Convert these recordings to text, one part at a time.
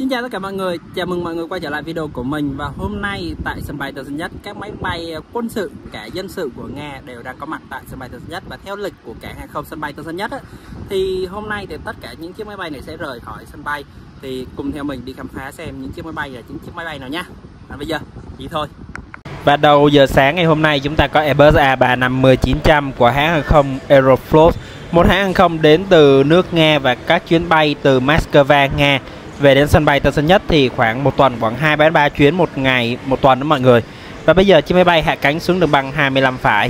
Xin chào tất cả mọi người, chào mừng mọi người quay trở lại video của mình. Và hôm nay tại sân bay Tân Sơn Nhất, các máy bay quân sự, cả dân sự của Nga đều đang có mặt tại sân bay Tân Sơn Nhất. Và theo lịch của cảng hàng không sân bay Tân Sơn Nhất thì hôm nay thì tất cả những chiếc máy bay này sẽ rời khỏi sân bay. Thì cùng theo mình đi khám phá xem những chiếc máy bay là những chiếc máy bay nào nhá. Và bây giờ đi thôi. Và đầu giờ sáng ngày hôm nay chúng ta có Airbus A350-900 của hãng hàng không Aeroflot, một hãng hàng không đến từ nước Nga, và các chuyến bay từ Moscow, Nga về đến sân bay Tân Sơn Nhất thì khoảng một tuần, khoảng 2-3 chuyến một ngày, một tuần đó mọi người. Và bây giờ chiếc máy bay hạ cánh xuống đường băng 25 phải.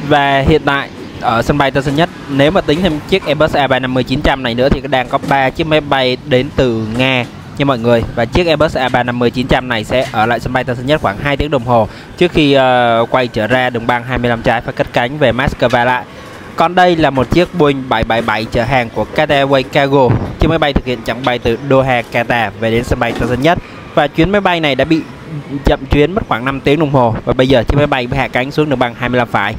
Và hiện tại ở sân bay Tân Sơn Nhất, nếu mà tính thêm chiếc Airbus A350-900 này nữa thì đang có 3 chiếc máy bay đến từ Nga nha mọi người. Và chiếc Airbus A350-900 này sẽ ở lại sân bay Tân Sơn Nhất khoảng 2 tiếng đồng hồ trước khi quay trở ra đường băng 25 trái và cất cánh về Moscow lại. Còn đây là một chiếc Boeing 777 chở hàng của Qatar Airways Cargo. Chiếc máy bay thực hiện chặng bay từ Doha, Qatar về đến sân bay Tân Sơn Nhất. Và chuyến máy bay này đã bị chậm chuyến mất khoảng 5 tiếng đồng hồ. Và bây giờ chiếc máy bay hạ cánh xuống đường băng 25 phải.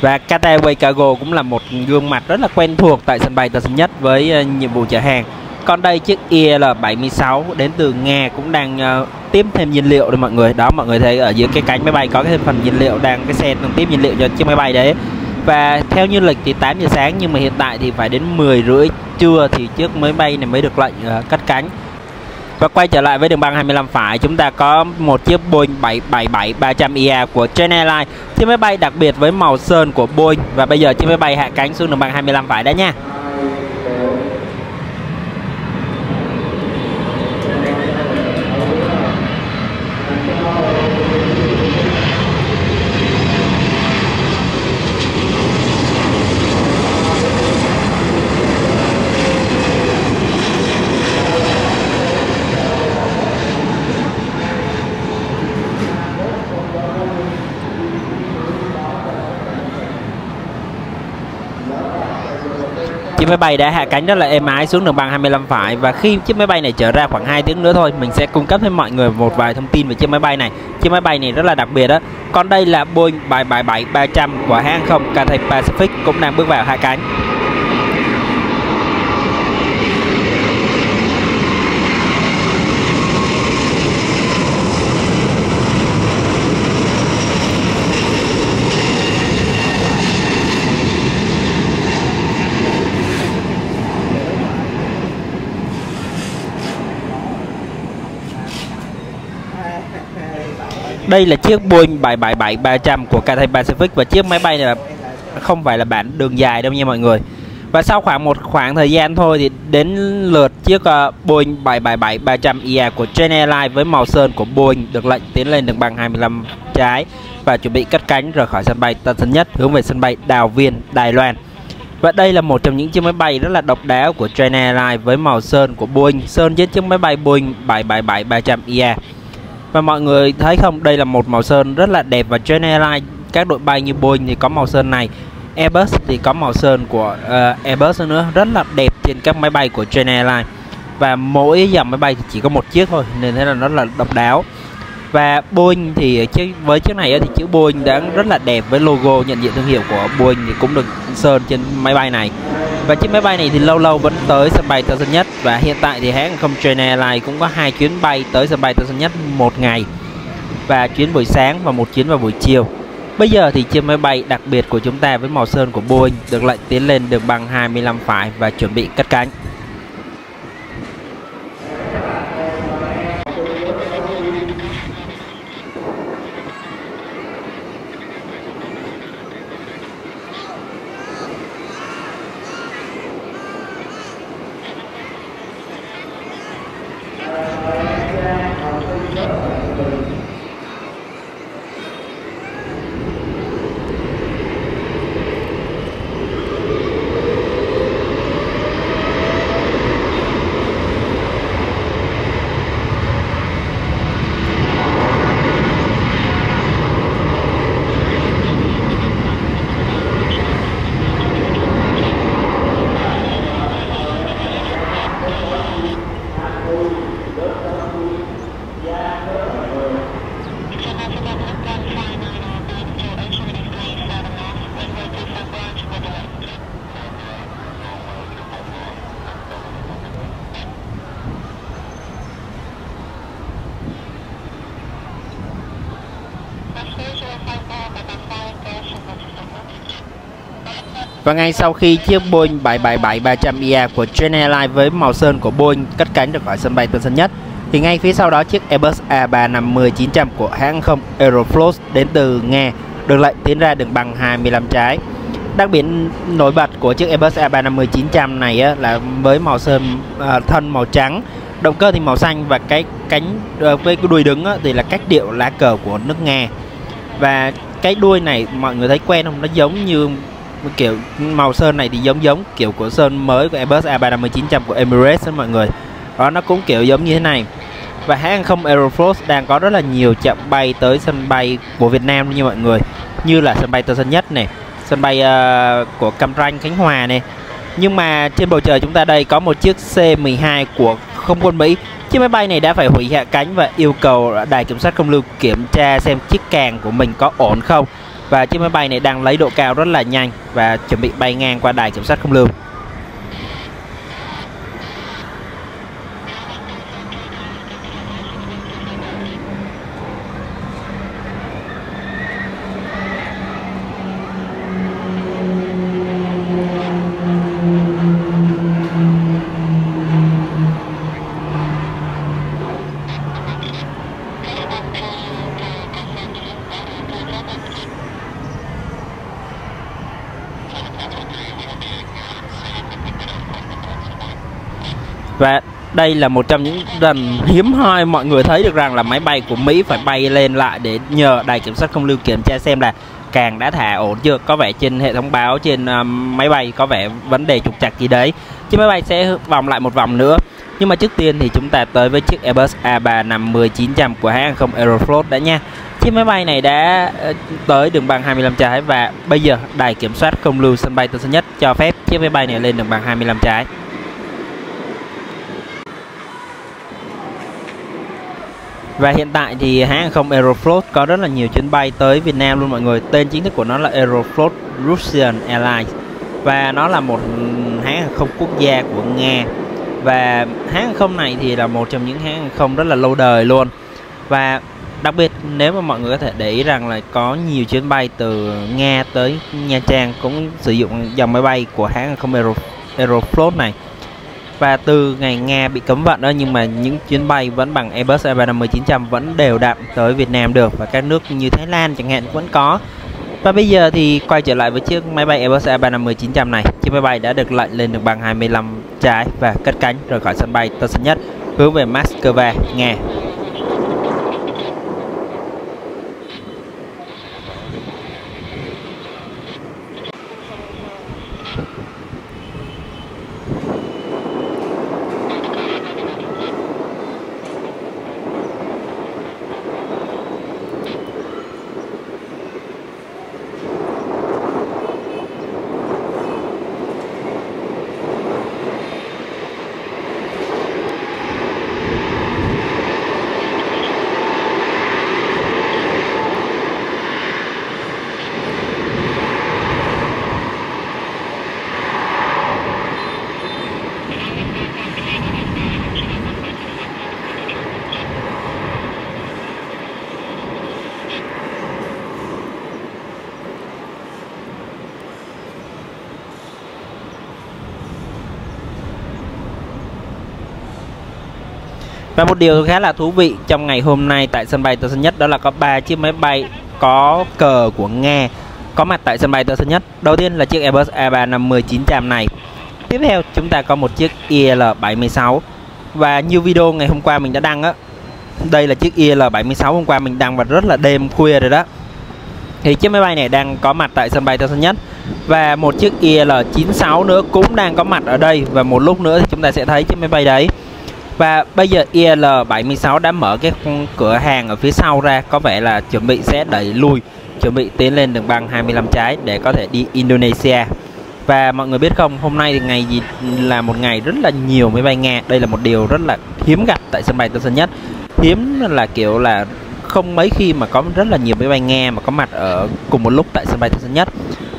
Và Qatar Airways Cargo cũng là một gương mặt rất là quen thuộc tại sân bay Tân Sơn Nhất với nhiệm vụ chở hàng. Còn đây chiếc IL-76 đến từ Nga cũng đang tiếp thêm nhiên liệu đây mọi người. Đó, mọi người thấy ở dưới cái cánh máy bay có cái phần nhiên liệu, cái xe đang tiếp nhiên liệu cho chiếc máy bay đấy. Và theo như lịch thì 8 giờ sáng, nhưng mà hiện tại thì phải đến 10 rưỡi trưa thì chiếc máy bay này mới được lệnh cất cánh. Và quay trở lại với đường băng 25 phải, chúng ta có một chiếc Boeing 777-300ER của China Airlines. Chiếc máy bay đặc biệt với màu sơn của Boeing. Và bây giờ chiếc máy bay hạ cánh xuống đường băng 25 phải đã nha. Chiếc máy bay đã hạ cánh rất là êm ái xuống đường băng 25 phải. Và khi chiếc máy bay này trở ra khoảng 2 tiếng nữa thôi, mình sẽ cung cấp thêm mọi người một vài thông tin về chiếc máy bay này. Chiếc máy bay này rất là đặc biệt đó. Còn đây là Boeing 777-300 của hãng hàng không Cathay Pacific cũng đang bước vào hạ cánh. Đây là chiếc Boeing 777-300 của Cathay Pacific. Và chiếc máy bay này là không phải là bản đường dài đâu nha mọi người. Và sau khoảng thời gian thôi thì đến lượt chiếc Boeing 777-300ER của China Airlines với màu sơn của Boeing được lệnh tiến lên đường băng 25 trái và chuẩn bị cất cánh rời khỏi sân bay Tân Sơn Nhất hướng về sân bay Đào Viên, Đài Loan. Và đây là một trong những chiếc máy bay rất là độc đáo của China Airlines với màu sơn của Boeing, sơn trên chiếc máy bay Boeing 777-300ER. Và mọi người thấy không, đây là một màu sơn rất là đẹp. Và China Airlines, các đội bay như Boeing thì có màu sơn này, Airbus thì có màu sơn của Airbus nữa, rất là đẹp trên các máy bay của China Airlines. Và mỗi dòng máy bay thì chỉ có một chiếc thôi, nên thế là nó là độc đáo. Và Boeing thì với chiếc này thì chữ Boeing đã rất là đẹp với logo nhận diện thương hiệu của Boeing thì cũng được sơn trên máy bay này. Và chiếc máy bay này thì lâu lâu vẫn tới sân bay Tân Sơn Nhất, và hiện tại thì hãng hàng không China Airlines cũng có 2 chuyến bay tới sân bay Tân Sơn Nhất một ngày, và chuyến buổi sáng và một chuyến vào buổi chiều. Bây giờ thì chiếc máy bay đặc biệt của chúng ta với màu sơn của Boeing được lệnh tiến lên đường băng 25 phải và chuẩn bị cất cánh. Và ngay sau khi chiếc Boeing 777-300ER của China Airlines với màu sơn của Boeing cất cánh được khỏi sân bay Tân Sơn Nhất, thì ngay phía sau đó chiếc Airbus A350-900 của hãng không Aeroflot đến từ Nga được lệnh tiến ra đường băng 25 trái. Đặc biệt nổi bật của chiếc Airbus A350-900 này là với màu sơn thân màu trắng, động cơ thì màu xanh, và cái cánh với cái đuôi đứng thì là cách điệu lá cờ của nước Nga. Và cái đuôi này mọi người thấy quen không? Nó giống như kiểu màu sơn này thì giống kiểu của sơn mới của Airbus A350-900 của Emirates đó mọi người. Đó, nó cũng kiểu giống như thế này. Và hãng hàng không Aeroflot đang có rất là nhiều chặng bay tới sân bay của Việt Nam như mọi người, như là sân bay Tân Sơn Nhất này, sân bay của Cam Ranh, Khánh Hòa này. Nhưng mà trên bầu trời chúng ta đây có một chiếc C-12 của không quân Mỹ. Chiếc máy bay này đã phải hủy hạ cánh và yêu cầu đài kiểm soát không lưu kiểm tra xem chiếc càng của mình có ổn không. Và chiếc máy bay này đang lấy độ cao rất là nhanh và chuẩn bị bay ngang qua đài kiểm soát không lưu. Và đây là một trong những lần hiếm hoi mọi người thấy được rằng là máy bay của Mỹ phải bay lên lại để nhờ đài kiểm soát không lưu kiểm tra xem là càng đã thả ổn chưa. Có vẻ trên hệ thống báo trên máy bay có vẻ vấn đề trục trặc gì đấy, chiếc máy bay sẽ vòng lại một vòng nữa. Nhưng mà trước tiên thì chúng ta tới với chiếc Airbus A350-900 của hãng hàng không Aeroflot đã nha. Chiếc máy bay này đã tới đường băng 25 trái và bây giờ đài kiểm soát không lưu sân bay Tân Sơn Nhất cho phép chiếc máy bay này lên đường băng 25 trái. Và hiện tại thì hãng hàng không Aeroflot có rất là nhiều chuyến bay tới Việt Nam luôn mọi người. Tên chính thức của nó là Aeroflot Russian Airlines. Và nó là một hãng hàng không quốc gia của Nga. Và hãng hàng không này thì là một trong những hãng hàng không rất là lâu đời luôn. Và đặc biệt nếu mà mọi người có thể để ý rằng là có nhiều chuyến bay từ Nga tới Nha Trang cũng sử dụng dòng máy bay của hãng hàng không Aeroflot này. Và từ ngày Nga bị cấm vận đó, nhưng mà những chuyến bay vẫn bằng Airbus A350-900 vẫn đều đặn tới Việt Nam được, và các nước như Thái Lan chẳng hạn vẫn có. Và bây giờ thì quay trở lại với chiếc máy bay Airbus A350-900 này. Chiếc máy bay đã được lệnh lên đường băng 25 trái và cất cánh rời khỏi sân bay Tân Sơn Nhất hướng về Moscow, Nga. Và một điều khá là thú vị trong ngày hôm nay tại sân bay Tân Sơn Nhất đó là có 3 chiếc máy bay có cờ của Nga có mặt tại sân bay Tân Sơn Nhất. Đầu tiên là chiếc Airbus A350-900 này. Tiếp theo chúng ta có một chiếc IL-76. Và như video ngày hôm qua mình đã đăng á, đây là chiếc IL-76 hôm qua mình đăng vào rất là đêm khuya rồi đó. Thì chiếc máy bay này đang có mặt tại sân bay Tân Sơn Nhất. Và một chiếc IL-96 nữa cũng đang có mặt ở đây. Và một lúc nữa thì chúng ta sẽ thấy chiếc máy bay đấy. Và bây giờ IL-76 đã mở cái cửa hàng ở phía sau ra, có vẻ là chuẩn bị sẽ đẩy lui, chuẩn bị tiến lên đường băng 25 trái để có thể đi Indonesia. Và mọi người biết không, hôm nay thì ngày gì là một ngày rất là nhiều máy bay Nga. Đây là một điều rất là hiếm gặp tại sân bay Tân Sơn Nhất. Hiếm là kiểu là không mấy khi mà có rất là nhiều máy bay Nga mà có mặt ở cùng một lúc tại sân bay Tân Sơn Nhất.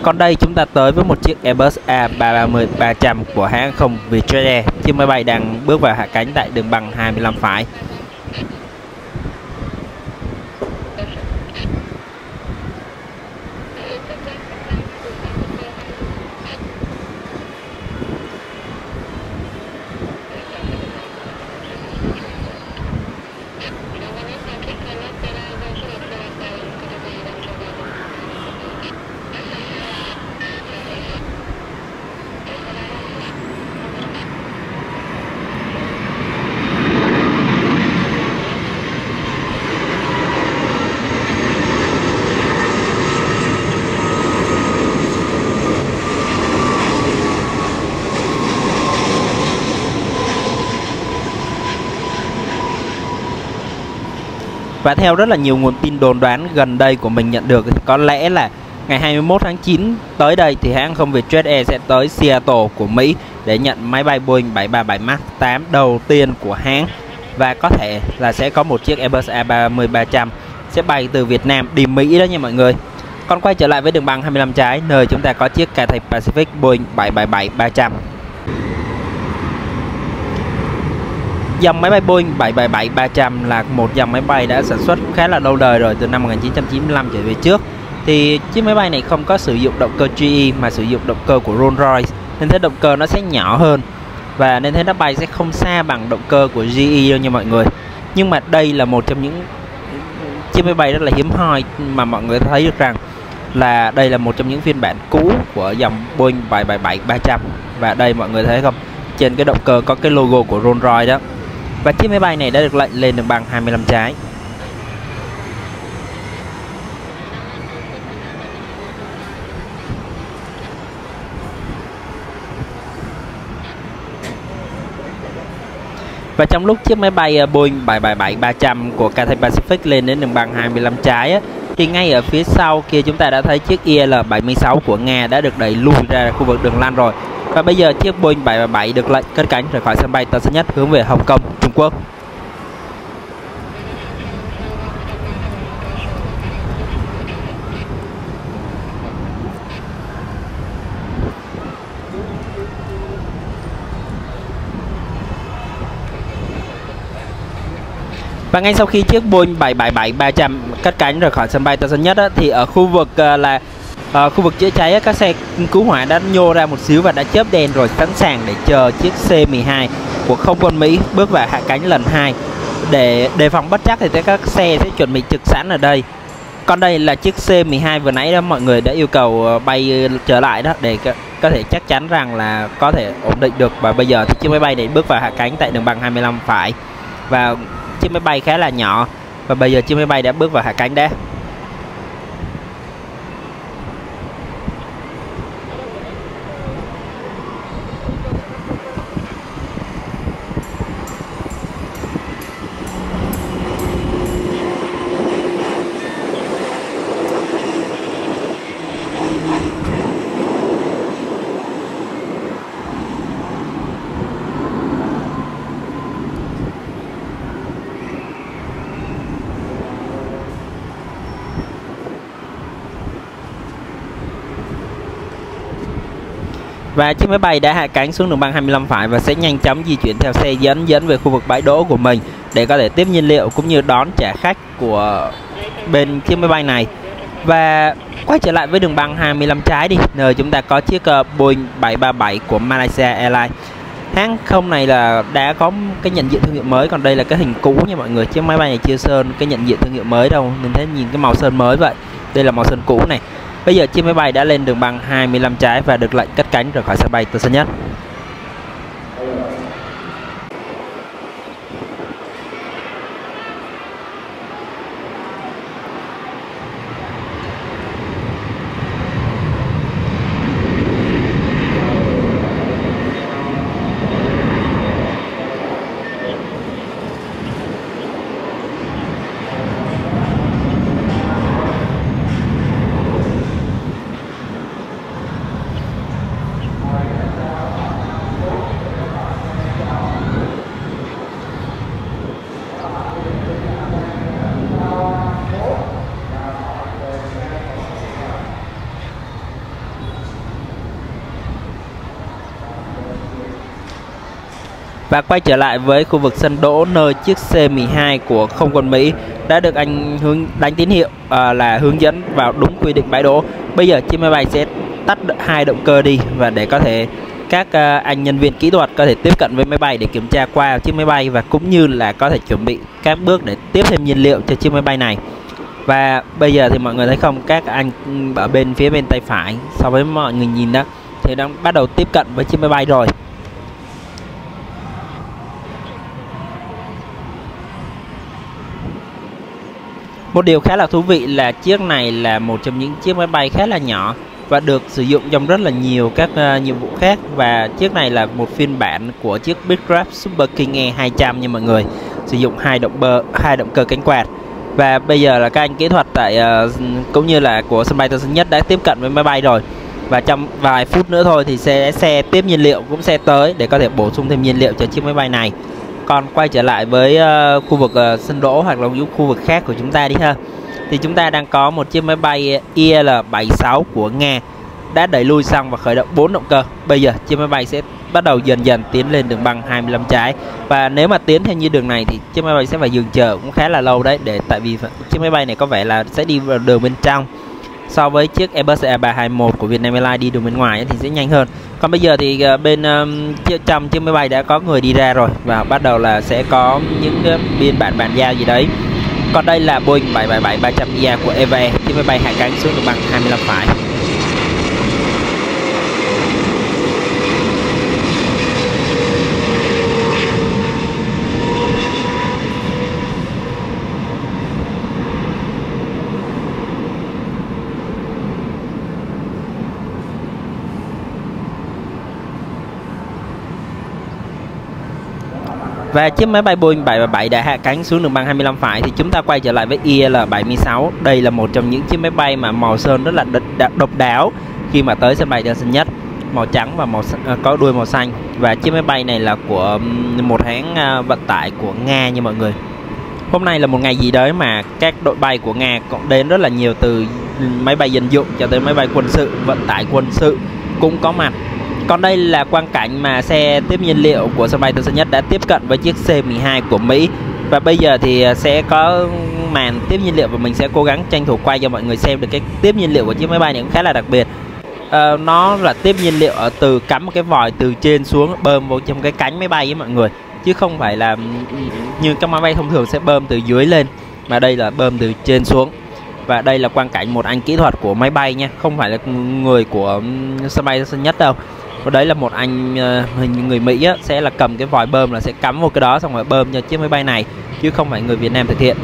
Còn đây chúng ta tới với một chiếc Airbus A330-300 của hãng hàng không Vietjet Air. Chiếc máy bay đang bước vào hạ cánh tại đường băng 25 phải. Và theo rất là nhiều nguồn tin đồn đoán gần đây của mình nhận được, có lẽ là ngày 21 tháng 9 tới đây thì hãng không Vietjet Air sẽ tới Seattle của Mỹ để nhận máy bay Boeing 737 MAX 8 đầu tiên của hãng. Và có thể là sẽ có một chiếc Airbus A330-300 sẽ bay từ Việt Nam đi Mỹ đó nha mọi người. Còn quay trở lại với đường băng 25 trái, nơi chúng ta có chiếc Cathay Pacific Boeing 737-300. Dòng máy bay Boeing 737-300 là một dòng máy bay đã sản xuất khá là lâu đời rồi, từ năm 1995 trở về trước. Thì chiếc máy bay này không có sử dụng động cơ GE mà sử dụng động cơ của Rolls-Royce, nên thế động cơ nó sẽ nhỏ hơn và nên thế nó bay sẽ không xa bằng động cơ của GE đâu nha mọi người. Nhưng mà đây là một trong những chiếc máy bay rất là hiếm hoi mà mọi người thấy được rằng là đây là một trong những phiên bản cũ của dòng Boeing 737-300. Và đây mọi người thấy không, trên cái động cơ có cái logo của Rolls-Royce đó. Và chiếc máy bay này đã được lệnh lên đường băng 25 trái. Và trong lúc chiếc máy bay Boeing 737-300 của Cathay Pacific lên đến đường băng 25 trái á, thì ngay ở phía sau kia chúng ta đã thấy chiếc IL-76 của Nga đã được đẩy lùi ra khu vực đường lăn rồi. Và bây giờ chiếc Boeing 737 được lệnh cất cánh rời khỏi sân bay Tân Sơn Nhất hướng về Hồng Kông, Trung Quốc. Và ngay sau khi chiếc Boeing 737-300 cất cánh rời khỏi sân bay Tân Sơn Nhất á, thì ở khu vực khu vực chữa cháy á, các xe cứu hỏa đã nhô ra một xíu và đã chớp đèn rồi, sẵn sàng để chờ chiếc C-12 của không quân Mỹ bước vào hạ cánh lần 2. Để đề phòng bất trắc thì các xe sẽ chuẩn bị trực sẵn ở đây. Còn đây là chiếc C-12 vừa nãy đó mọi người đã yêu cầu bay trở lại đó, để có thể chắc chắn rằng là có thể ổn định được. Và bây giờ thì chiếc máy bay này bước vào hạ cánh tại đường băng 25 phải. Và chiếc máy bay khá là nhỏ. Và bây giờ chiếc máy bay đã bước vào hạ cánh đã. Và chiếc máy bay đã hạ cánh xuống đường băng 25 phải và sẽ nhanh chóng di chuyển theo xe dẫn về khu vực bãi đỗ của mình để có thể tiếp nhiên liệu cũng như đón trả khách của bên chiếc máy bay này. Và quay trở lại với đường băng 25 trái đi, nơi chúng ta có chiếc Boeing 737 của Malaysia Airlines. Hãng không này là đã có cái nhận diện thương hiệu mới, còn đây là cái hình cũ nha mọi người. Chiếc máy bay này chưa sơn cái nhận diện thương hiệu mới đâu, nên thấy nhìn cái màu sơn mới vậy. Đây là màu sơn cũ này. Bây giờ chiếc máy bay đã lên đường băng 25 trái và được lệnh cất cánh rời khỏi sân bay Tân Sơn Nhất. Và quay trở lại với khu vực sân đỗ nơi chiếc C-12 của không quân Mỹ đã được anh đánh tín hiệu là hướng dẫn vào đúng quy định bãi đỗ. Bây giờ chiếc máy bay sẽ tắt hai động cơ đi, và để có thể các anh nhân viên kỹ thuật có thể tiếp cận với máy bay để kiểm tra qua chiếc máy bay, và cũng như là có thể chuẩn bị các bước để tiếp thêm nhiên liệu cho chiếc máy bay này. Và bây giờ thì mọi người thấy không, các anh ở phía bên tay phải so với mọi người nhìn đó thì đang bắt đầu tiếp cận với chiếc máy bay rồi. Một điều khá là thú vị là chiếc này là một trong những chiếc máy bay khá là nhỏ và được sử dụng trong rất là nhiều các nhiệm vụ khác, và chiếc này là một phiên bản của chiếc Beechcraft Super King Air 200 nha mọi người, sử dụng hai động cơ cánh quạt. Và bây giờ là các anh kỹ thuật tại cũng như là của sân bay Tân Sơn Nhất đã tiếp cận với máy bay rồi, và trong vài phút nữa thôi thì xe tiếp nhiên liệu cũng sẽ tới để có thể bổ sung thêm nhiên liệu cho chiếc máy bay này. Còn quay trở lại với khu vực sân đỗ hoặc là những khu vực khác của chúng ta đi ha, thì chúng ta đang có một chiếc máy bay IL-76 của Nga đã đẩy lui xong và khởi động 4 động cơ. Bây giờ chiếc máy bay sẽ bắt đầu dần dần tiến lên đường băng 25 trái, và nếu mà tiến theo như đường này thì chiếc máy bay sẽ phải dừng chờ cũng khá là lâu đấy, tại vì chiếc máy bay này có vẻ là sẽ đi vào đường bên trong. So với chiếc Airbus A321 của Vietnam Airlines đi đường bên ngoài thì sẽ nhanh hơn. Còn bây giờ thì bên trong chiếc máy bay đã có người đi ra rồi, và bắt đầu là sẽ có những biên bản bàn giao gì đấy. Còn đây là Boeing 777-300ER của EVA Air, chiếc máy bay hạ cánh xuống đường băng 25 phải. Và chiếc máy bay Boeing 777 đã hạ cánh xuống đường băng 25 phải, thì chúng ta quay trở lại với IL-76. Đây là một trong những chiếc máy bay mà màu sơn rất là độc đáo khi mà tới sân bay Tân Sơn Nhất, màu trắng và có đuôi màu xanh. Và chiếc máy bay này là của một hãng vận tải của Nga nha mọi người. Hôm nay là một ngày gì đấy mà các đội bay của Nga cũng đến rất là nhiều, từ máy bay dân dụng cho tới máy bay quân sự, vận tải quân sự cũng có mặt. Còn đây là quang cảnh mà xe tiếp nhiên liệu của sân bay Tân Sơn Nhất đã tiếp cận với chiếc C-12 của Mỹ. Và bây giờ thì sẽ có màn tiếp nhiên liệu, và mình sẽ cố gắng tranh thủ quay cho mọi người xem được cái tiếp nhiên liệu của chiếc máy bay này cũng khá là đặc biệt. Nó là tiếp nhiên liệu ở từ cắm một cái vòi từ trên xuống bơm vào trong cái cánh máy bay với mọi người, chứ không phải là như các máy bay thông thường sẽ bơm từ dưới lên, mà đây là bơm từ trên xuống. Và đây là quang cảnh một anh kỹ thuật của máy bay nha, không phải là người của sân bay Tân Sơn Nhất đâu. Và đấy là một anh người Mỹ á, sẽ là cầm cái vòi bơm là sẽ cắm vào cái đó xong rồi bơm cho chiếc máy bay này, chứ không phải người Việt Nam thực hiện.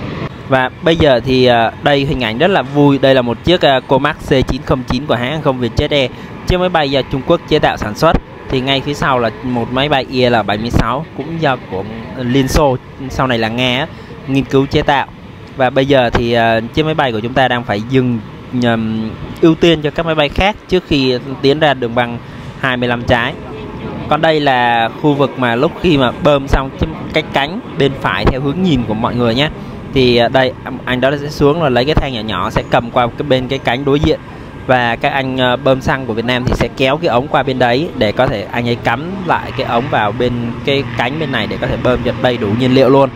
Và bây giờ thì đây hình ảnh rất là vui. Đây là một chiếc Comac C909 của hãng hàng không Vietjet Air, chiếc máy bay do Trung Quốc chế tạo sản xuất. Thì ngay phía sau là một máy bay IL-76 cũng do của Liên Xô, sau này là Nga á, nghiên cứu chế tạo. Và bây giờ thì chiếc máy bay của chúng ta đang phải dừng ưu tiên cho các máy bay khác trước khi tiến ra đường băng 25 trái. Còn đây là khu vực mà lúc khi mà bơm xong cái cánh bên phải theo hướng nhìn của mọi người nhé, thì đây anh đó sẽ xuống rồi lấy cái thang nhỏ nhỏ sẽ cầm qua cái cánh đối diện, và các anh bơm xăng của Việt Nam thì sẽ kéo cái ống qua bên đấy để có thể anh ấy cắm lại cái ống vào bên cái cánh bên này để có thể bơm cho đầy đủ nhiên liệu luôn.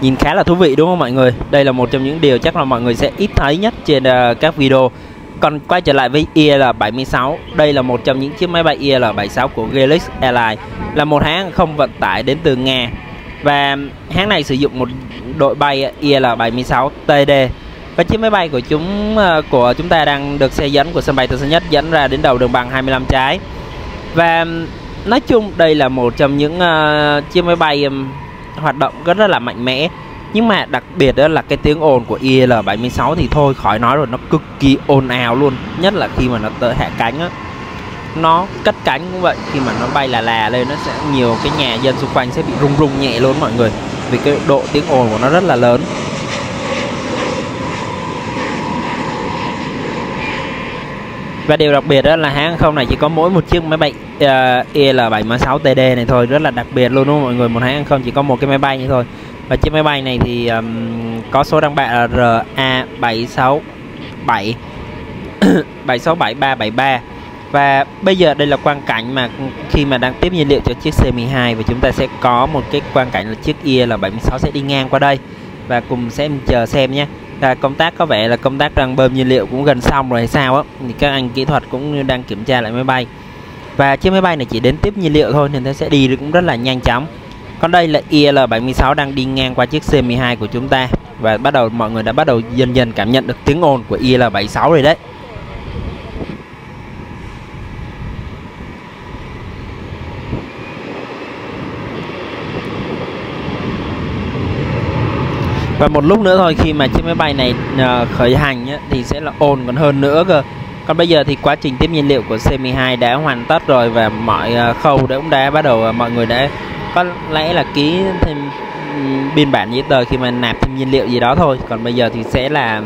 nhìn khá là thú vị đúng không mọi người? Đây là một trong những điều chắc là mọi người sẽ ít thấy nhất trên các video. Còn quay trở lại với IL-76, đây là một trong những chiếc máy bay IL-76 của Gaelic Airlines, là một hãng không vận tải đến từ Nga. Và hãng này sử dụng một đội bay IL-76TD. Và chiếc máy bay của chúng ta đang được xe dẫn của sân bay Tân Sơn Nhất dẫn ra đến đầu đường băng 25 trái. Và nói chung đây là một trong những chiếc máy bay hoạt động rất là mạnh mẽ. Nhưng mà đặc biệt đó là cái tiếng ồn của IL-76 thì thôi khỏi nói rồi, nó cực kỳ ồn ào luôn. Nhất là khi mà nó tới hạ cánh á, nó cất cánh cũng vậy, khi mà nó bay là lên nó sẽ nhiều cái nhà dân xung quanh sẽ bị rung rung nhẹ luôn mọi người, vì cái độ tiếng ồn của nó rất là lớn. Và điều đặc biệt đó là hãng không này chỉ có mỗi một chiếc máy bay IL-76TD này thôi, rất là đặc biệt luôn đúng không mọi người? Một hãng không chỉ có một cái máy bay như thôi. Và chiếc máy bay này thì có số đăng bạ là RA767 767373. Và bây giờ đây là quang cảnh mà khi mà đang tiếp nhiên liệu cho chiếc C-12, và chúng ta sẽ có một cái quang cảnh là chiếc IL-76 sẽ đi ngang qua đây và cùng sẽ chờ xem nhé. Và công tác có vẻ là công tác đang bơm nhiên liệu cũng gần xong rồi hay sao á, thì các anh kỹ thuật cũng đang kiểm tra lại máy bay. Và chiếc máy bay này chỉ đến tiếp nhiên liệu thôi nên nó sẽ đi cũng rất là nhanh chóng. Còn đây là IL-76 đang đi ngang qua chiếc C-12 của chúng ta, và mọi người đã bắt đầu dần dần cảm nhận được tiếng ồn của IL-76 rồi đấy. Và một lúc nữa thôi khi mà chiếc máy bay này khởi hành á, thì sẽ là ồn còn hơn nữa cơ. Còn bây giờ thì quá trình tiếp nhiên liệu của C-12 đã hoàn tất rồi, và mọi khâu cũng đã bắt đầu, mọi người đã có lẽ là ký thêm biên bản giấy tờ khi mà nạp thêm nhiên liệu gì đó thôi. Còn bây giờ thì sẽ là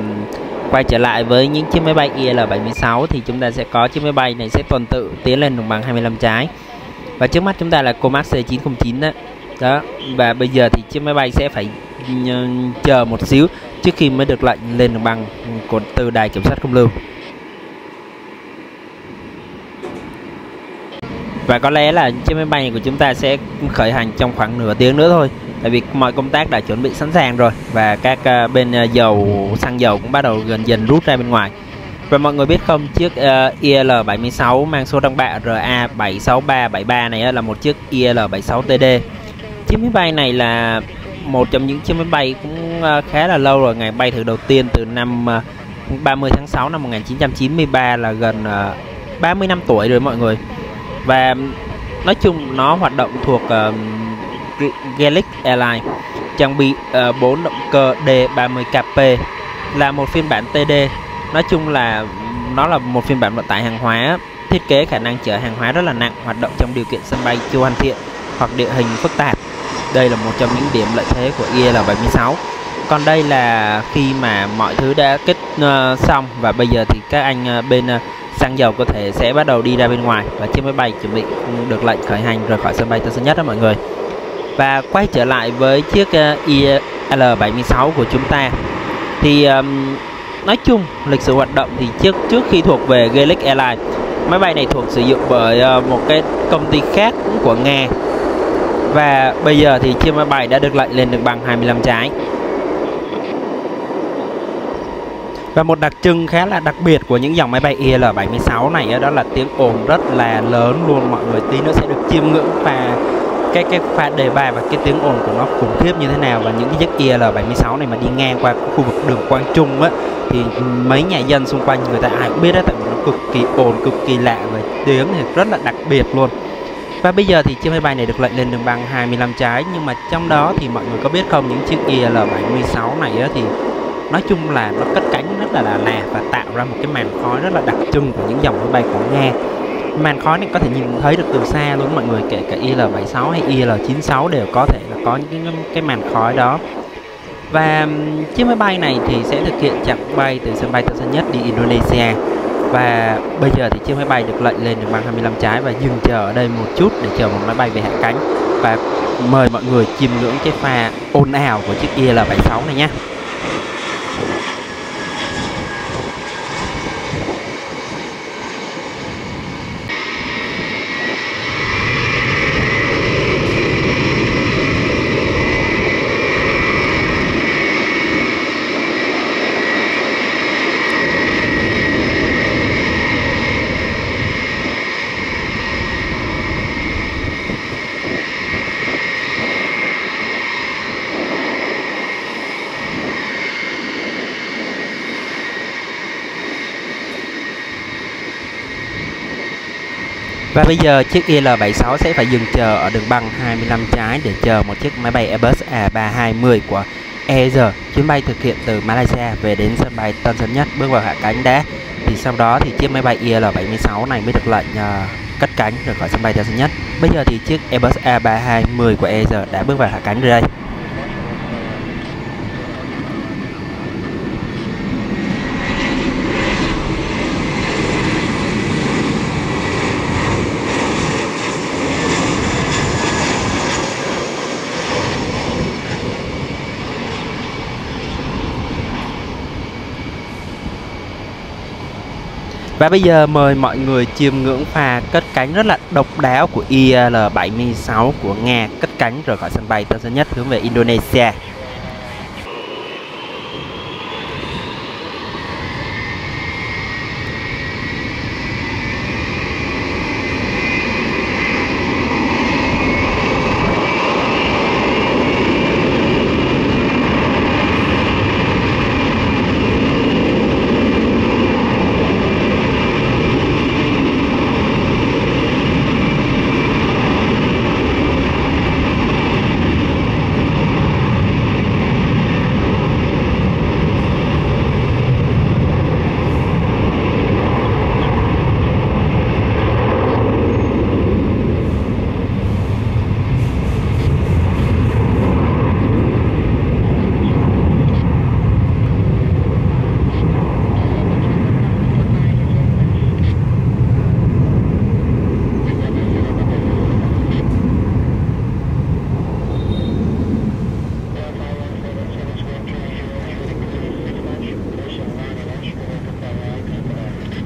quay trở lại với những chiếc máy bay IL-76, thì chúng ta sẽ có chiếc máy bay này sẽ tuần tự tiến lên đường băng 25 trái. Và trước mắt chúng ta là Comac C909 đó. Và bây giờ thì chiếc máy bay sẽ phải chờ một xíu trước khi mới được lệnh lên đường băng từ đài kiểm soát không lưu. Và có lẽ là chiếc máy bay này của chúng ta sẽ khởi hành trong khoảng nửa tiếng nữa thôi, tại vì mọi công tác đã chuẩn bị sẵn sàng rồi, và các bên xăng dầu cũng bắt đầu dần rút ra bên ngoài. Và mọi người biết không, chiếc IL-76 mang số đăng bạ RA76373 này là một chiếc IL-76TD. Chiếc máy bay này là một trong những chiếc máy bay cũng khá là lâu rồi, ngày bay thử đầu tiên từ năm 30 tháng 6 năm 1993, là gần 30 năm tuổi rồi mọi người. Và nói chung nó hoạt động thuộc Gaelic Airlines, trang bị 4 động cơ D30KP, là một phiên bản TD. Nói chung là nó là một phiên bản vận tải hàng hóa, thiết kế khả năng chở hàng hóa rất là nặng, hoạt động trong điều kiện sân bay chưa hoàn thiện hoặc địa hình phức tạp. Đây là một trong những điểm lợi thế của IL-76. Còn đây là khi mà mọi thứ đã kết xong, và bây giờ thì các anh bên xăng dầu có thể sẽ bắt đầu đi ra bên ngoài, và chiếc máy bay chuẩn bị được lệnh khởi hành rời khỏi sân bay Tân Sơn Nhất đó mọi người. Và quay trở lại với chiếc IL-76 của chúng ta, thì nói chung lịch sử hoạt động thì trước khi thuộc về Gaelic Airlines, máy bay này thuộc sử dụng bởi một cái công ty khác cũng của Nga. Và bây giờ thì chiếc máy bay đã được lệnh lên đường băng 25 trái. Và một đặc trưng khá là đặc biệt của những dòng máy bay IL-76 này đó là tiếng ồn rất là lớn luôn mọi người. Tí nữa sẽ được chiêm ngưỡng cái pha đề bài và cái tiếng ồn của nó khủng khiếp như thế nào. Và những cái chiếc IL-76 này mà đi ngang qua khu vực đường Quang Trung á, thì mấy nhà dân xung quanh người ta ai cũng biết đó, tại vì nó cực kỳ ồn, cực kỳ lạ, và tiếng thì rất là đặc biệt luôn. Và bây giờ thì chiếc máy bay này được lệnh lên đường băng 25 trái. Nhưng mà trong đó thì mọi người có biết không, những chiếc IL-76 này á, thì nói chung là nó cất cánh rất là lạ và tạo ra một cái màn khói rất là đặc trưng của những dòng máy bay của Nga. Màn khói này có thể nhìn thấy được từ xa luôn mọi người, kể cả IL-76 hay IL-96 đều có thể là có những cái màn khói đó. Và chiếc máy bay này thì sẽ thực hiện chặng bay từ sân bay Tân Sơn Nhất đi Indonesia. Và bây giờ thì chiếc máy bay được lệnh lên đường băng 25 trái và dừng chờ ở đây một chút để chờ một máy bay về hạ cánh. Và mời mọi người chiêm ngưỡng cái pha ồn ào của chiếc IL-76 này nhé. Và bây giờ chiếc IL-76 sẽ phải dừng chờ ở đường băng 25 trái để chờ một chiếc máy bay Airbus A320 của Air Asia. Chuyến bay thực hiện từ Malaysia về đến sân bay Tân Sơn Nhất, bước vào hạ cánh đã. Thì sau đó thì chiếc máy bay IL-76 này mới được lệnh cất cánh rời khỏi sân bay Tân Sơn Nhất. Bây giờ thì chiếc Airbus A320 của Air Asia đã bước vào hạ cánh rồi đây. Và bây giờ mời mọi người chiêm ngưỡng pha cất cánh rất là độc đáo của IL-76 của Nga cất cánh rời khỏi sân bay Tân Sơn Nhất hướng về Indonesia.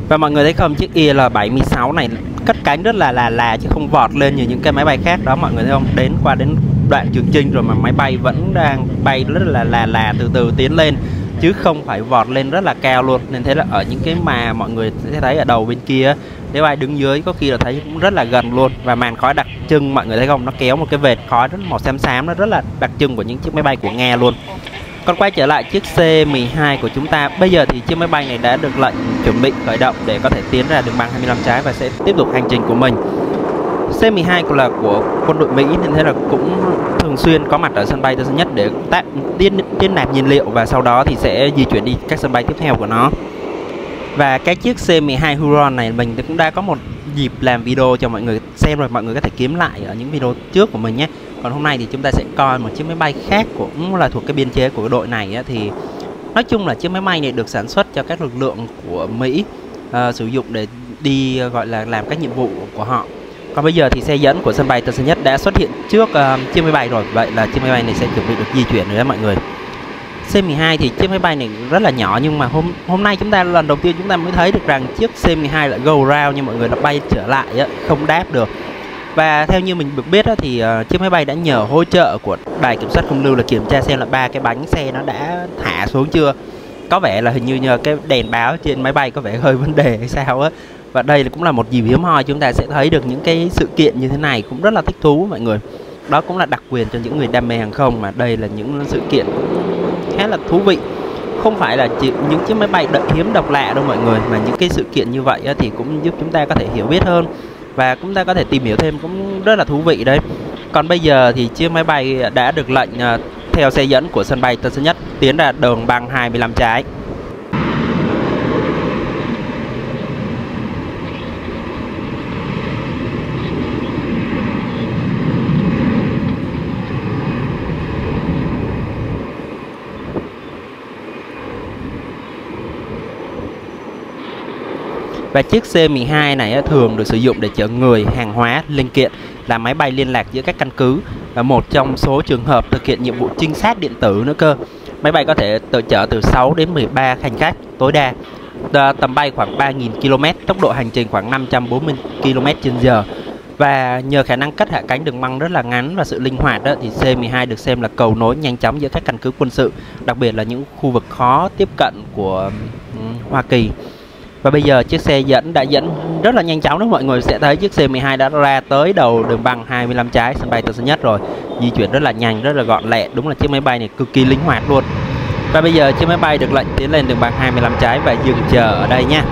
Và mọi người thấy không, chiếc IL-76 này cất cánh rất là chứ không vọt lên như những cái máy bay khác đó mọi người thấy không. Đến đoạn Trường Chinh rồi mà máy bay vẫn đang bay rất là từ từ tiến lên chứ không phải vọt lên rất là cao luôn. Nên thế là ở những cái mà mọi người sẽ thấy ở đầu bên kia, nếu ai đứng dưới có khi là thấy cũng rất là gần luôn. Và màn khói đặc trưng mọi người thấy không, nó kéo một cái vệt khói rất màu xám xám, nó rất là đặc trưng của những chiếc máy bay của Nga luôn. Còn quay trở lại chiếc C-12 của chúng ta, bây giờ thì chiếc máy bay này đã được lệnh chuẩn bị khởi động để có thể tiến ra đường băng 25 trái và sẽ tiếp tục hành trình của mình. C-12 cũng là của quân đội Mỹ nên thế là cũng thường xuyên có mặt ở sân bay Tân Sơn Nhất để tiến nạp nhiên liệu và sau đó thì sẽ di chuyển đi các sân bay tiếp theo của nó. Và cái chiếc C-12 Huron này mình cũng đã có một dịp làm video cho mọi người xem rồi, mọi người có thể kiếm lại ở những video trước của mình nhé. Còn hôm nay thì chúng ta sẽ coi một chiếc máy bay khác cũng là thuộc cái biên chế của đội này á. Thì nói chung là chiếc máy bay này được sản xuất cho các lực lượng của Mỹ sử dụng để đi gọi là làm các nhiệm vụ của họ. Còn bây giờ thì xe dẫn của sân bay Tân Sơn Nhất đã xuất hiện trước chiếc máy bay rồi. Vậy là chiếc máy bay này sẽ chuẩn bị được di chuyển rồi đó mọi người. C-12 thì chiếc máy bay này rất là nhỏ, nhưng mà hôm nay chúng ta lần đầu tiên chúng ta mới thấy được rằng chiếc C-12 lại go round nhưng mọi người đã bay trở lại á, không đáp được. Và theo như mình được biết á, thì chiếc máy bay đã nhờ hỗ trợ của đài kiểm soát không lưu là kiểm tra xem là ba cái bánh xe nó đã thả xuống chưa. Có vẻ là hình như nhờ cái đèn báo trên máy bay có vẻ hơi vấn đề hay sao á. Và đây cũng là một dịp hiếm hoi chúng ta sẽ thấy được những cái sự kiện như thế này, cũng rất là thích thú mọi người. Đó cũng là đặc quyền cho những người đam mê hàng không, mà đây là những sự kiện khá là thú vị. Không phải là chỉ những chiếc máy bay hiếm độc lạ đâu mọi người, mà những cái sự kiện như vậy thì cũng giúp chúng ta có thể hiểu biết hơn và chúng ta có thể tìm hiểu thêm, cũng rất là thú vị đấy. Còn bây giờ thì chiếc máy bay đã được lệnh theo xe dẫn của sân bay Tân Sơn Nhất tiến ra đường băng 25 trái. Và chiếc C-12 này thường được sử dụng để chở người, hàng hóa, linh kiện, là máy bay liên lạc giữa các căn cứ, và một trong số trường hợp thực hiện nhiệm vụ trinh sát điện tử nữa cơ. Máy bay có thể chở từ 6 đến 13 hành khách tối đa, tầm bay khoảng 3.000 km, tốc độ hành trình khoảng 540 km/h. Và nhờ khả năng cất hạ cánh đường băng rất là ngắn và sự linh hoạt đó, thì C-12 được xem là cầu nối nhanh chóng giữa các căn cứ quân sự, đặc biệt là những khu vực khó tiếp cận của Hoa Kỳ. Và bây giờ chiếc xe dẫn đã dẫn rất là nhanh chóng đó mọi người sẽ thấy chiếc C-12 đã ra tới đầu đường băng 25 trái sân bay Tân Sơn Nhất rồi. Di chuyển rất là nhanh, rất là gọn lẹ, đúng là chiếc máy bay này cực kỳ linh hoạt luôn. Và bây giờ chiếc máy bay được lệnh tiến lên đường băng 25 trái và dừng chờ ở đây nha.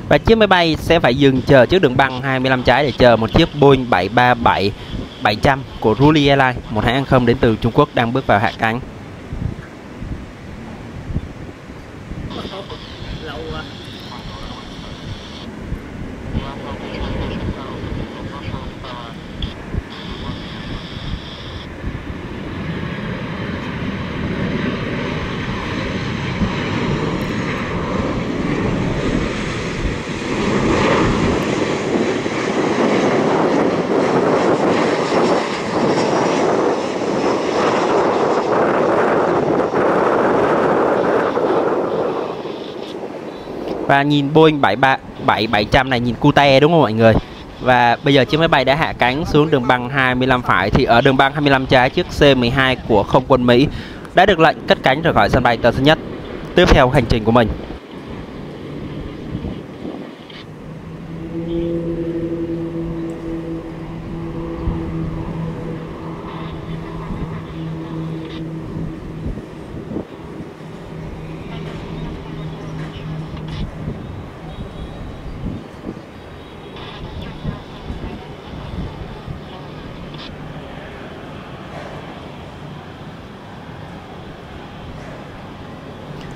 Và chiếc máy bay sẽ phải dừng chờ trước đường băng 25 trái để chờ một chiếc Boeing 737-700 của Ruli Airlines, một hãng hàng không đến từ Trung Quốc đang bước vào hạ cánh. Và nhìn Boeing 737-700 này nhìn cute đúng không mọi người? Và bây giờ chiếc máy bay đã hạ cánh xuống đường băng 25 phải. Thì ở đường băng 25 trái, chiếc C-12 của không quân Mỹ đã được lệnh cất cánh rời khỏi sân bay Tân Sơn Nhất, tiếp theo hành trình của mình.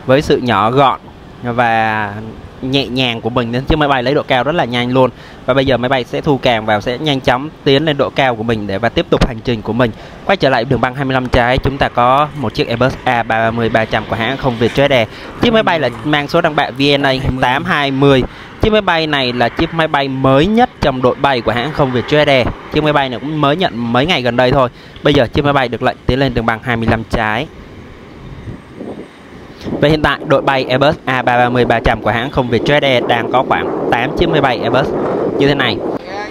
Với sự nhỏ gọn và nhẹ nhàng của mình nên chiếc máy bay lấy độ cao rất là nhanh luôn. Và bây giờ máy bay sẽ thu càng vào, sẽ nhanh chóng tiến lên độ cao của mình để và tiếp tục hành trình của mình. Quay trở lại đường băng 25 trái, chúng ta có một chiếc Airbus A330-300 của hãng không Vietjet Air. Chiếc máy bay là mang số đăng bạ VNA 820. Chiếc máy bay này là chiếc máy bay mới nhất trong đội bay của hãng không Vietjet Air. Chiếc máy bay này cũng mới nhận mấy ngày gần đây thôi. Bây giờ chiếc máy bay được lệnh tiến lên đường băng 25 trái. Và hiện tại đội bay Airbus A330-300 của hãng không Vietjet Air đang có khoảng 8 chiếc máy bay Airbus như thế này.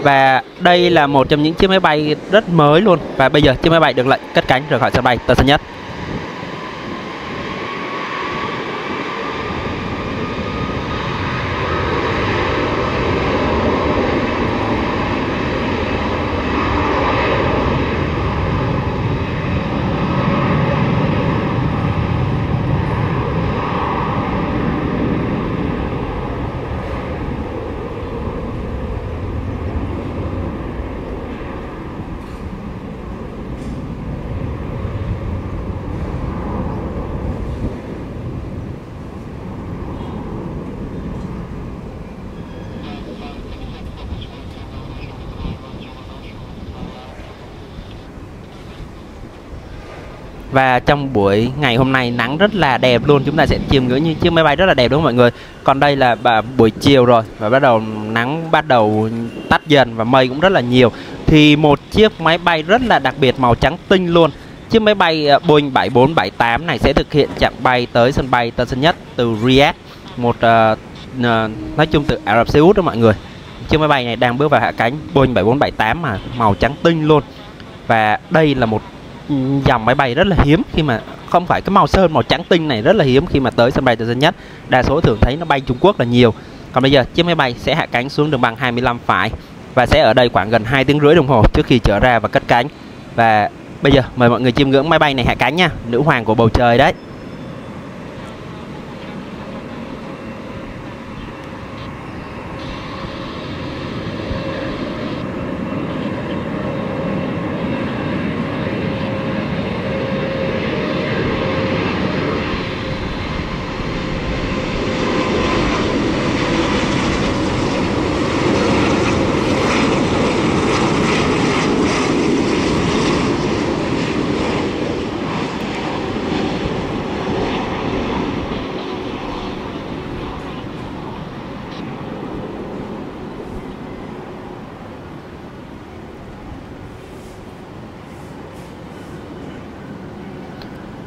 Và đây là một trong những chiếc máy bay rất mới luôn. Và bây giờ chiếc máy bay được lệnh cất cánh rời khỏi sân bay Tân Sơn Nhất. Và trong buổi ngày hôm nay nắng rất là đẹp luôn. Chúng ta sẽ chiêm ngưỡng như chiếc máy bay rất là đẹp đúng không mọi người? Còn đây là buổi chiều rồi và nắng bắt đầu tắt dần và mây cũng rất là nhiều. Thì một chiếc máy bay rất là đặc biệt màu trắng tinh luôn. Chiếc máy bay Boeing 7478 này sẽ thực hiện chặng bay tới sân bay Tân Sơn Nhất từ Riyadh, nói chung từ Ả Rập Xê Út đó mọi người. Chiếc máy bay này đang bước vào hạ cánh, Boeing 7478 mà màu trắng tinh luôn. Và đây là một dòng máy bay rất là hiếm, khi mà không phải cái màu sơn màu trắng tinh này rất là hiếm khi mà tới sân bay Tân Sơn Nhất. Đa số thường thấy nó bay Trung Quốc là nhiều. Còn bây giờ chiếc máy bay sẽ hạ cánh xuống đường băng 25 phải và sẽ ở đây khoảng gần 2 tiếng rưỡi đồng hồ trước khi trở ra và cất cánh. Và bây giờ mời mọi người chiêm ngưỡng máy bay này hạ cánh nha, nữ hoàng của bầu trời đấy.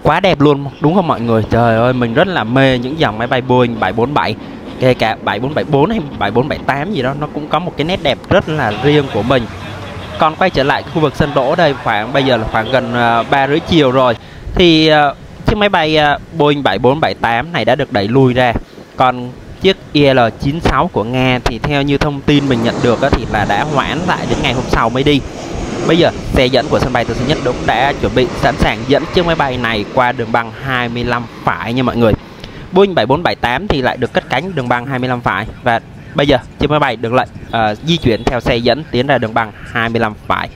Quá đẹp luôn đúng không mọi người? Trời ơi, mình rất là mê những dòng máy bay Boeing 747, kể cả 7474 hay 7478 gì đó, nó cũng có một cái nét đẹp rất là riêng của mình. Còn quay trở lại khu vực sân đỗ đây, bây giờ là khoảng gần 3 rưỡi chiều rồi. Thì chiếc máy bay Boeing 7478 này đã được đẩy lui ra. Còn chiếc IL-96 của Nga thì theo như thông tin mình nhận được thì là đã hoãn lại đến ngày hôm sau mới đi. Bây giờ xe dẫn của sân bay Tân Sơn Nhất cũng đã chuẩn bị sẵn sàng dẫn chiếc máy bay này qua đường băng 25 phải nha mọi người. Boeing 7478 thì lại được cất cánh đường băng 25 phải. Và bây giờ chiếc máy bay được lệnh di chuyển theo xe dẫn tiến ra đường băng 25 phải.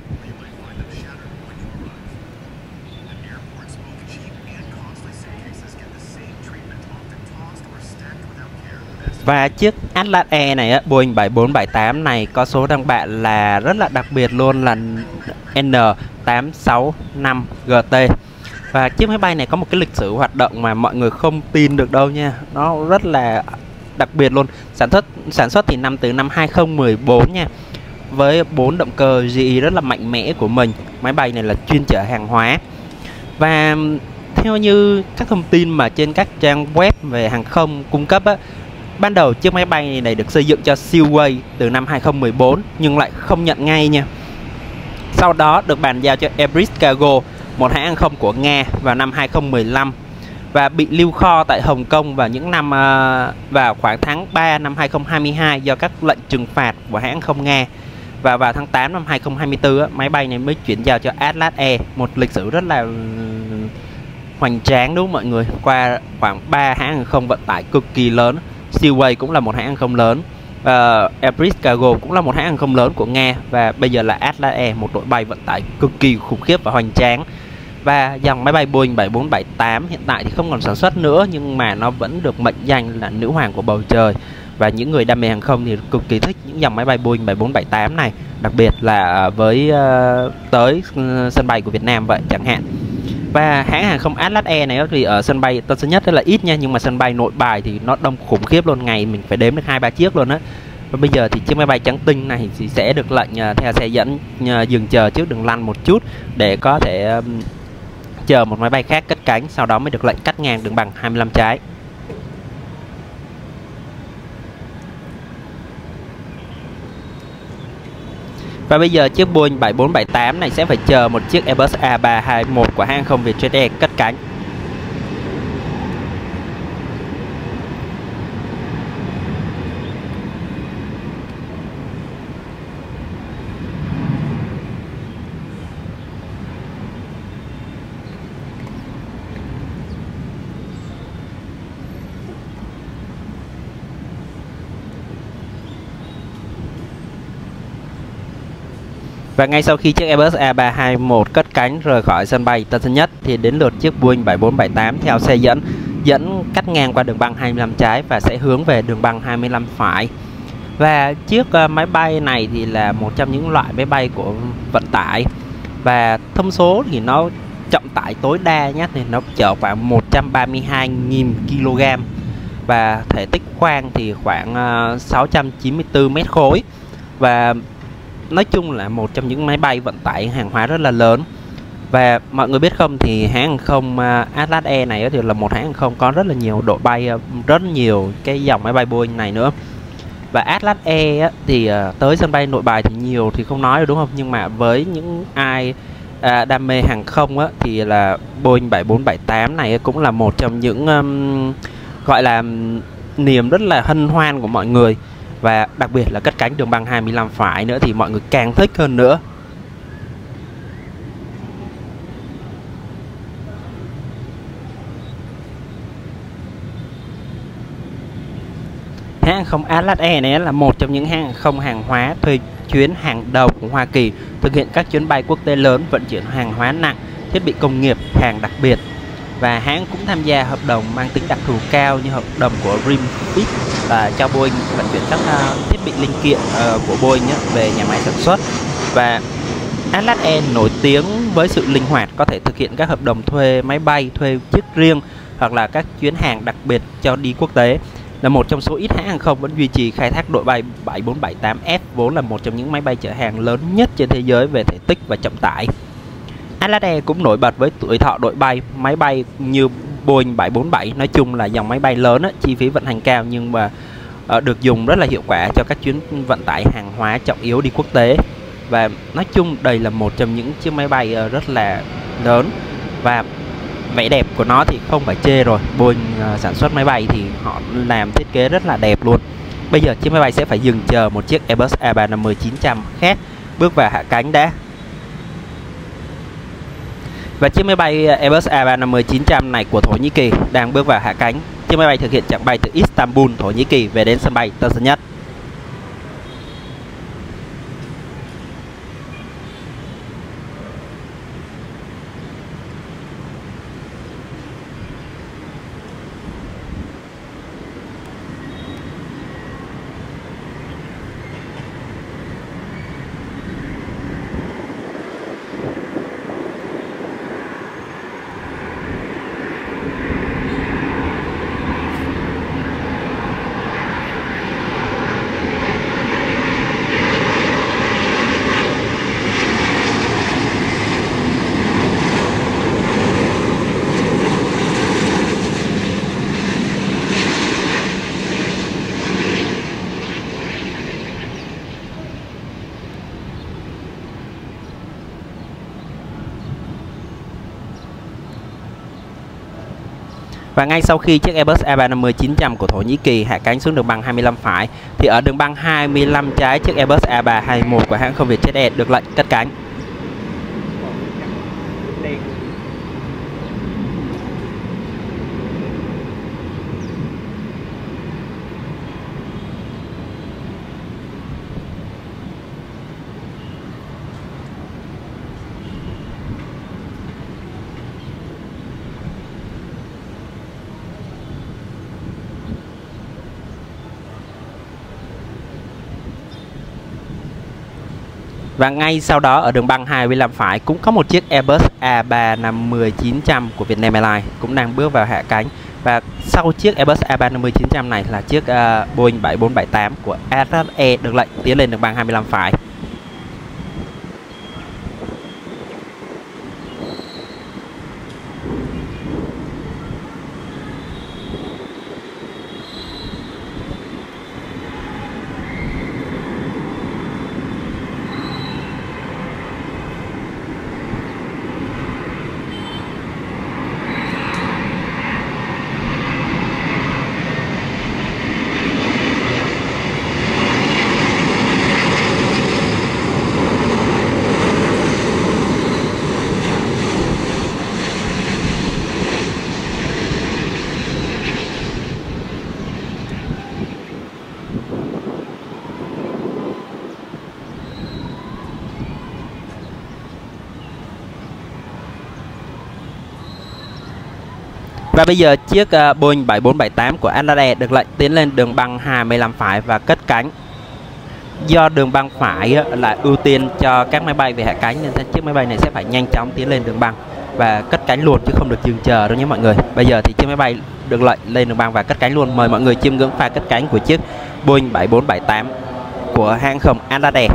Và chiếc Atlas Air này á, Boeing 7478 này có số đăng bạ là rất là đặc biệt luôn, là N865GT. Và chiếc máy bay này có một cái lịch sử hoạt động mà mọi người không tin được đâu nha. Nó rất là đặc biệt luôn. Sản xuất thì từ năm 2014 nha. Với 4 động cơ GE rất là mạnh mẽ của mình. Máy bay này là chuyên chở hàng hóa. Và theo như các thông tin mà trên các trang web về hàng không cung cấp á, ban đầu chiếc máy bay này được xây dựng cho Seaway từ năm 2014 nhưng lại không nhận ngay nha. Sau đó được bàn giao cho Emirates Cargo, một hãng hàng không của Nga vào năm 2015 và bị lưu kho tại Hồng Kông vào những năm vào khoảng tháng 3 năm 2022 do các lệnh trừng phạt của hãng hàng không Nga. Và vào tháng 8 năm 2024 máy bay này mới chuyển giao cho Atlas Air, một lịch sử rất là hoành tráng đúng không mọi người, qua khoảng 3 hãng hàng không vận tải cực kỳ lớn. Seaway cũng là một hãng hàng không lớn, Emirates Cargo cũng là một hãng hàng không lớn của Nga, và bây giờ là Atlas Air, một đội bay vận tải cực kỳ khủng khiếp và hoành tráng. Và dòng máy bay Boeing 7478 hiện tại thì không còn sản xuất nữa, nhưng mà nó vẫn được mệnh danh là nữ hoàng của bầu trời. Và những người đam mê hàng không thì cực kỳ thích những dòng máy bay Boeing 7478 này, đặc biệt là với tới sân bay của Việt Nam vậy chẳng hạn. Và hãng hàng không Atlas Air này thì ở sân bay Tân Sơn Nhất rất là ít nha, nhưng mà sân bay Nội Bài thì nó đông khủng khiếp luôn, ngày mình phải đếm được 2-3 chiếc luôn á. Và bây giờ thì chiếc máy bay trắng tinh này thì sẽ được lệnh theo xe dẫn dừng chờ trước đường lăn một chút để có thể chờ một máy bay khác cất cánh, sau đó mới được lệnh cắt ngang đường bằng 25 trái. Và bây giờ chiếc Boeing 7478 này sẽ phải chờ một chiếc Airbus A321 của hãng không Vietjet Air cất cánh. Và ngay sau khi chiếc Airbus A321 cất cánh rời khỏi sân bay Tân Sơn Nhất thì đến lượt chiếc Boeing 7478 theo xe dẫn cắt ngang qua đường băng 25 trái và sẽ hướng về đường băng 25 phải. Và chiếc máy bay này thì là một trong những loại máy bay của vận tải, và thông số thì nó trọng tải tối đa nhé, thì nó chở khoảng 132.000 kg và thể tích khoang thì khoảng 694 mét khối. Và nói chung là một trong những máy bay vận tải hàng hóa rất là lớn. Và mọi người biết không, thì hãng hàng không Atlas Air này thì là một hãng hàng không có rất là nhiều đội bay, rất nhiều cái dòng máy bay Boeing này nữa. Và Atlas Air thì tới sân bay Nội Bài thì nhiều thì không nói được đúng không, nhưng mà với những ai đam mê hàng không thì là Boeing 7478 này cũng là một trong những gọi là niềm rất là hân hoan của mọi người. Và đặc biệt là cất cánh đường băng 25 phải nữa thì mọi người càng thích hơn nữa. Hãng không Atlas Air này là một trong những hãng không hàng hóa thuê chuyến hàng đầu của Hoa Kỳ, thực hiện các chuyến bay quốc tế lớn, vận chuyển hàng hóa nặng, thiết bị công nghiệp, hàng đặc biệt. Và hãng cũng tham gia hợp đồng mang tính đặc thù cao như hợp đồng của Rimfit và cho Boeing vận chuyển các thiết bị linh kiện của Boeing về nhà máy sản xuất. Và Atlas Air nổi tiếng với sự linh hoạt, có thể thực hiện các hợp đồng thuê máy bay, thuê chiếc riêng hoặc là các chuyến hàng đặc biệt cho đi quốc tế. Là một trong số ít hãng hàng không vẫn duy trì khai thác đội bay 7478F, vốn là một trong những máy bay chở hàng lớn nhất trên thế giới về thể tích và trọng tải. Atlas Air cũng nổi bật với tuổi thọ đội bay, máy bay như Boeing 747, nói chung là dòng máy bay lớn, chi phí vận hành cao nhưng mà được dùng rất là hiệu quả cho các chuyến vận tải hàng hóa trọng yếu đi quốc tế. Và nói chung đây là một trong những chiếc máy bay rất là lớn, và vẻ đẹp của nó thì không phải chê rồi. Boeing sản xuất máy bay thì họ làm thiết kế rất là đẹp luôn. Bây giờ chiếc máy bay sẽ phải dừng chờ một chiếc Airbus A350-900 khác bước vào hạ cánh đã. Và chiếc máy bay Airbus A350-900 này của Thổ Nhĩ Kỳ đang bước vào hạ cánh. Chiếc máy bay thực hiện chặng bay từ Istanbul, Thổ Nhĩ Kỳ về đến sân bay Tân Sơn Nhất. Và ngay sau khi chiếc Airbus A350-900 của Thổ Nhĩ Kỳ hạ cánh xuống đường băng 25 phải thì ở đường băng 25 trái, chiếc Airbus A321 của hãng không Vietjet Air được lệnh cất cánh. Và ngay sau đó ở đường băng 25 phải cũng có một chiếc Airbus A350-900 của Vietnam Airlines cũng đang bước vào hạ cánh. Và sau chiếc Airbus A350-900 này là chiếc Boeing 7478 của Etihad Air được lệnh tiến lên đường băng 25 phải. Và bây giờ chiếc Boeing 7478 của Etihad Air được lệnh tiến lên đường băng 25 phải và cất cánh. Do đường băng phải là ưu tiên cho các máy bay về hạ cánh nên chiếc máy bay này sẽ phải nhanh chóng tiến lên đường băng và cất cánh luôn chứ không được dừng chờ đâu nhé mọi người. Bây giờ thì chiếc máy bay được lệnh lên đường băng và cất cánh luôn. Mời mọi người chiêm ngưỡng pha cất cánh của chiếc Boeing 7478 của hãng không Etihad Air.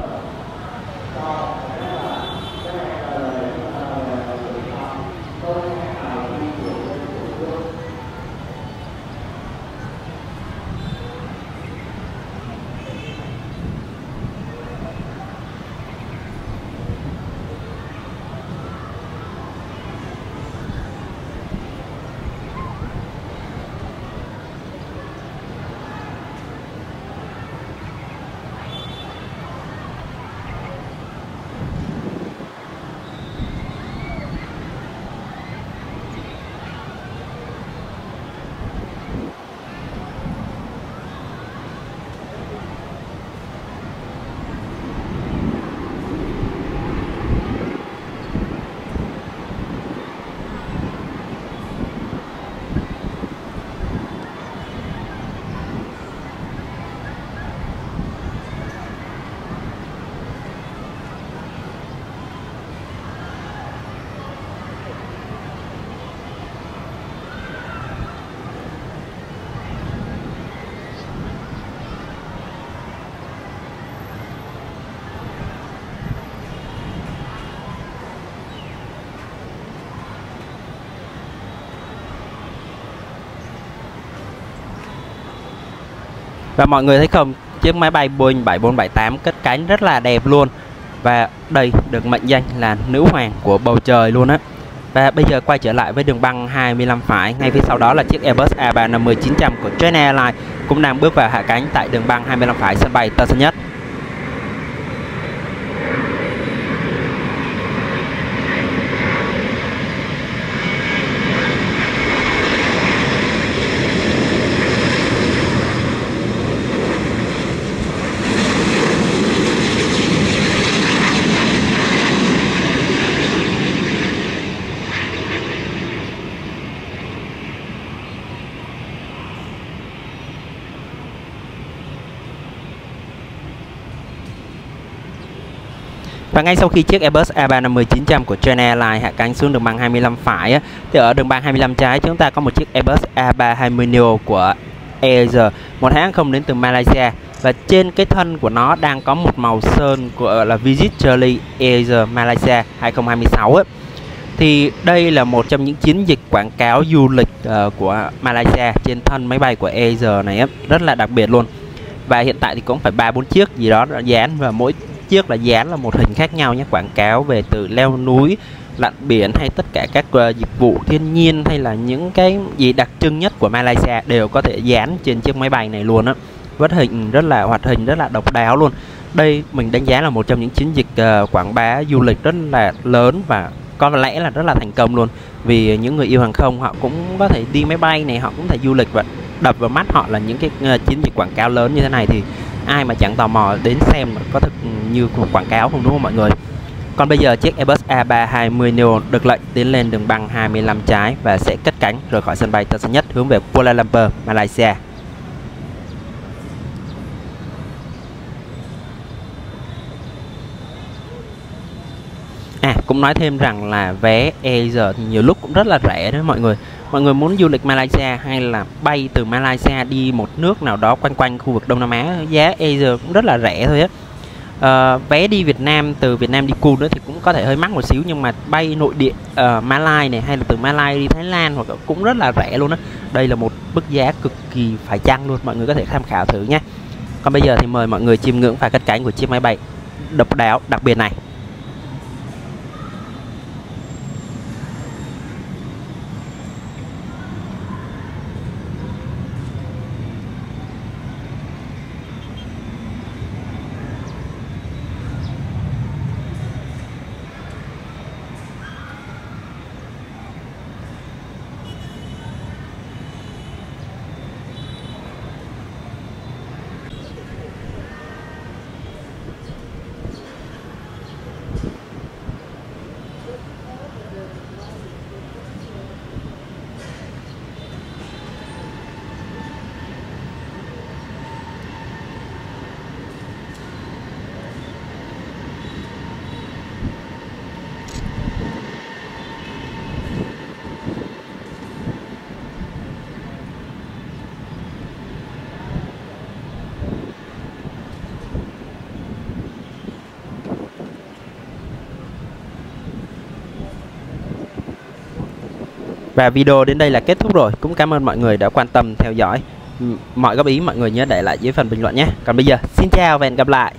Và mọi người thấy không, chiếc máy bay Boeing 7478 cất cánh rất là đẹp luôn. Và đây được mệnh danh là nữ hoàng của bầu trời luôn á. Và bây giờ quay trở lại với đường băng 25 phải. Ngay phía sau đó là chiếc Airbus A350-900 của Jet Airlines cũng đang bước vào hạ cánh tại đường băng 25 phải sân bay Tân Sơn Nhất. Và ngay sau khi chiếc Airbus A350-900 của Jet Airlines hạ cánh xuống đường băng 25 phải thì ở đường băng 25 trái chúng ta có một chiếc Airbus A320 Neo của AirAsia, một hãng không đến từ Malaysia. Và trên cái thân của nó đang có một màu sơn của là Visit Charlie AirAsia Malaysia 2026 ấy. Thì đây là một trong những chiến dịch quảng cáo du lịch của Malaysia trên thân máy bay của AirAsia này ấy, rất là đặc biệt luôn. Và hiện tại thì cũng phải 3-4 chiếc gì đó dán, và mỗi chiếc là dán là một hình khác nhau nhé, quảng cáo về từ leo núi lặn biển hay tất cả các dịch vụ thiên nhiên hay là những cái gì đặc trưng nhất của Malaysia đều có thể dán trên chiếc máy bay này luôn á. Hoạt hình rất là độc đáo luôn. Đây mình đánh giá là một trong những chiến dịch quảng bá du lịch rất là lớn và có lẽ là rất là thành công luôn. Vì những người yêu hàng không họ cũng có thể đi máy bay này, họ cũng thể du lịch, và đập vào mắt họ là những cái chiến dịch quảng cáo lớn như thế này thì ai mà chẳng tò mò đến xem có thực như quảng cáo không, đúng không mọi người? Còn bây giờ chiếc Airbus A320 Neo được lệnh tiến lên đường băng 25 trái và sẽ cất cánh rời khỏi sân bay Tân Sơn Nhất hướng về Kuala Lumpur, Malaysia. Cũng nói thêm rằng là vé Air thì nhiều lúc cũng rất là rẻ đó mọi người. Mọi người muốn du lịch Malaysia hay là bay từ Malaysia đi một nước nào đó quanh quanh khu vực Đông Nam Á, giá Air cũng rất là rẻ thôi á. Vé đi Việt Nam từ Việt Nam đi Cool nữa thì cũng có thể hơi mắc một xíu, nhưng mà bay nội địa Malai này hay là từ Malai đi Thái Lan hoặc cũng rất là rẻ luôn á. Đây là một mức giá cực kỳ phải chăng luôn, mọi người có thể tham khảo thử nhé. Còn bây giờ thì mời mọi người chiêm ngưỡng pha cất cánh của chiếc máy bay độc đáo đặc biệt này. Và video đến đây là kết thúc rồi. Cũng cảm ơn mọi người đã quan tâm theo dõi. Mọi góp ý mọi người nhớ để lại dưới phần bình luận nhé. Còn bây giờ xin chào và hẹn gặp lại.